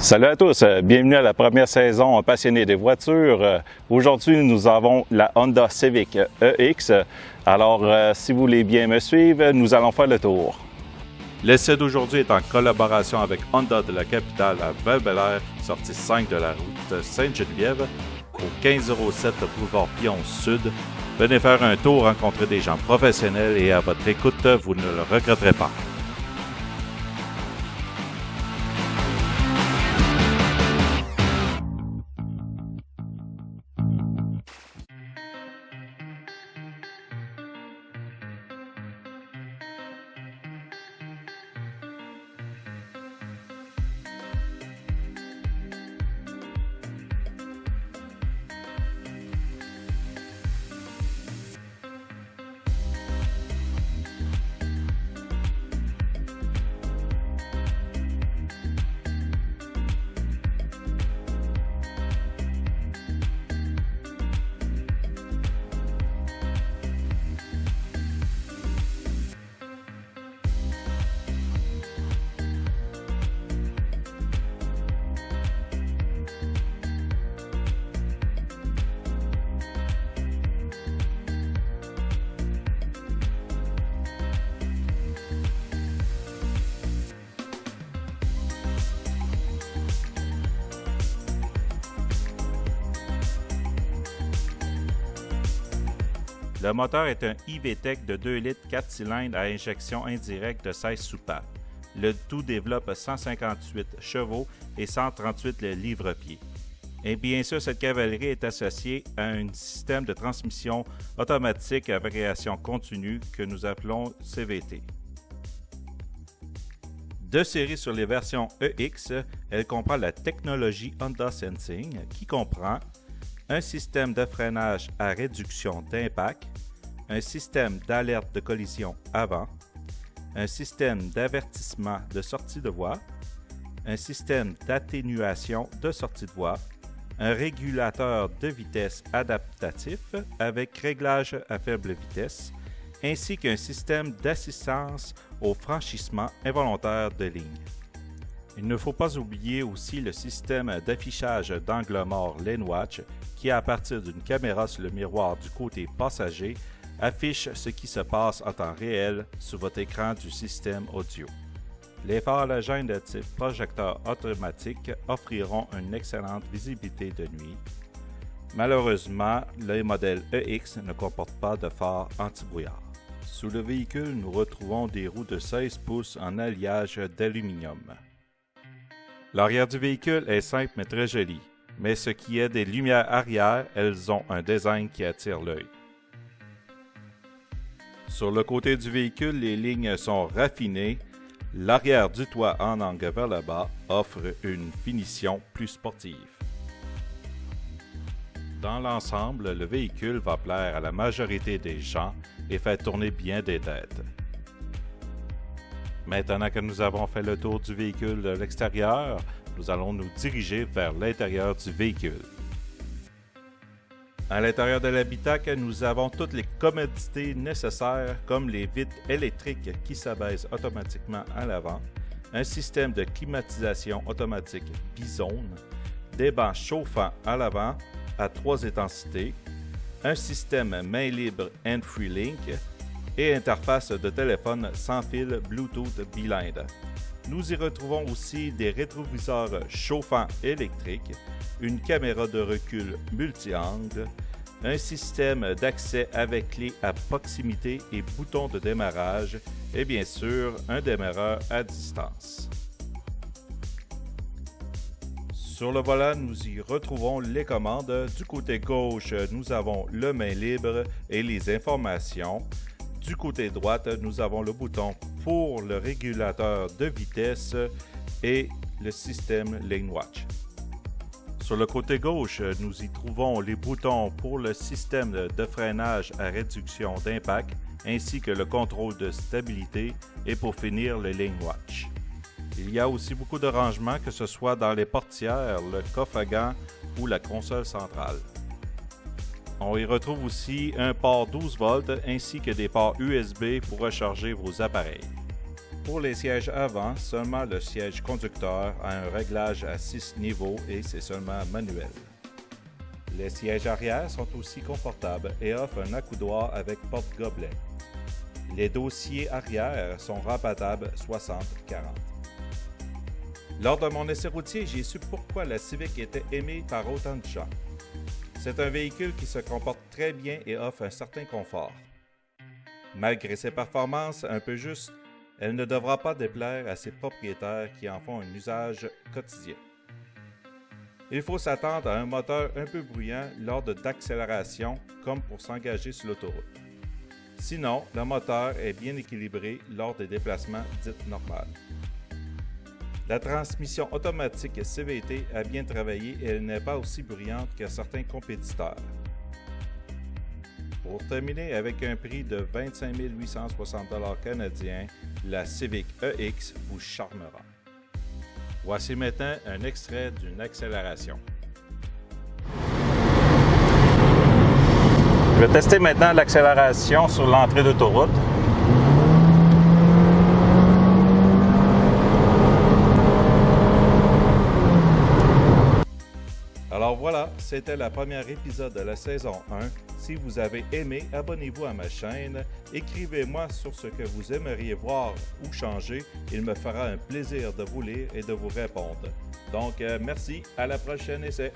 Salut à tous, bienvenue à la première saison Passionnés des voitures. Aujourd'hui, nous avons la Honda Civic EX. Alors, si vous voulez bien me suivre, nous allons faire le tour. L'essai d'aujourd'hui est en collaboration avec Honda de la capitale à Val-Bélair, sortie 5 de la route Sainte-Geneviève, au 1507 boulevard Pion Sud. Venez faire un tour, rencontrer des gens professionnels et à votre écoute, vous ne le regretterez pas. Le moteur est un e-VTEC de 2 litres 4 cylindres à injection indirecte de 16 soupapes. Le tout développe 158 chevaux et 138 livres-pieds. Et bien sûr, cette cavalerie est associée à un système de transmission automatique à variation continue que nous appelons CVT. De série sur les versions EX, elle comprend la technologie Honda Sensing qui comprend un système de freinage à réduction d'impact, un système d'alerte de collision avant, un système d'avertissement de sortie de voie, un système d'atténuation de sortie de voie, un régulateur de vitesse adaptatif avec réglage à faible vitesse, ainsi qu'un système d'assistance au franchissement involontaire de ligne. Il ne faut pas oublier aussi le système d'affichage d'angle mort Lane Watch qui, à partir d'une caméra sur le miroir du côté passager, affiche ce qui se passe en temps réel sur votre écran du système audio. Les phares halogènes de type projecteur automatique offriront une excellente visibilité de nuit. Malheureusement, le modèle EX ne comporte pas de phare anti-brouillard. Sous le véhicule, nous retrouvons des roues de 16 pouces en alliage d'aluminium. L'arrière du véhicule est simple mais très joli, mais ce qui est des lumières arrière, elles ont un design qui attire l'œil. Sur le côté du véhicule, les lignes sont raffinées. L'arrière du toit en angle vers le bas offre une finition plus sportive. Dans l'ensemble, le véhicule va plaire à la majorité des gens et fait tourner bien des têtes. Maintenant que nous avons fait le tour du véhicule de l'extérieur, nous allons nous diriger vers l'intérieur du véhicule. À l'intérieur de l'habitacle, nous avons toutes les commodités nécessaires comme les vitres électriques qui s'abaissent automatiquement à l'avant, un système de climatisation automatique bizone, des bancs chauffants à l'avant à 3 intensités, un système main libre Hand-Free Link et interface de téléphone sans fil Bluetooth bilingue. Nous y retrouvons aussi des rétroviseurs chauffants électriques, une caméra de recul multi-angle, un système d'accès avec clé à proximité et bouton de démarrage et bien sûr un démarreur à distance. Sur le volant, nous y retrouvons les commandes. Du côté gauche, nous avons le main libre et les informations. Du côté droite, nous avons le bouton pour le régulateur de vitesse et le système Lane Watch. Sur le côté gauche, nous y trouvons les boutons pour le système de freinage à réduction d'impact ainsi que le contrôle de stabilité et pour finir le Lane Watch. Il y a aussi beaucoup de rangements, que ce soit dans les portières, le coffre à gants ou la console centrale. On y retrouve aussi un port 12 volts ainsi que des ports USB pour recharger vos appareils. Pour les sièges avant, seulement le siège conducteur a un réglage à 6 niveaux et c'est seulement manuel. Les sièges arrière sont aussi confortables et offrent un accoudoir avec porte-gobelet. Les dossiers arrière sont rabattables 60-40. Lors de mon essai routier, j'ai su pourquoi la Civic était aimée par autant de gens. C'est un véhicule qui se comporte très bien et offre un certain confort. Malgré ses performances un peu justes, elle ne devra pas déplaire à ses propriétaires qui en font un usage quotidien. Il faut s'attendre à un moteur un peu bruyant lors d'accélération comme pour s'engager sur l'autoroute. Sinon, le moteur est bien équilibré lors des déplacements dits normaux. La transmission automatique CVT a bien travaillé et elle n'est pas aussi bruyante que certains compétiteurs. Pour terminer avec un prix de 25 860 $ canadiens, la Civic EX vous charmera. Voici maintenant un extrait d'une accélération. Je vais tester maintenant l'accélération sur l'entrée d'autoroute. Alors voilà, c'était le premier épisode de la saison 1. Si vous avez aimé, abonnez-vous à ma chaîne, écrivez-moi sur ce que vous aimeriez voir ou changer. Il me fera un plaisir de vous lire et de vous répondre. Donc merci, à la prochaine essai.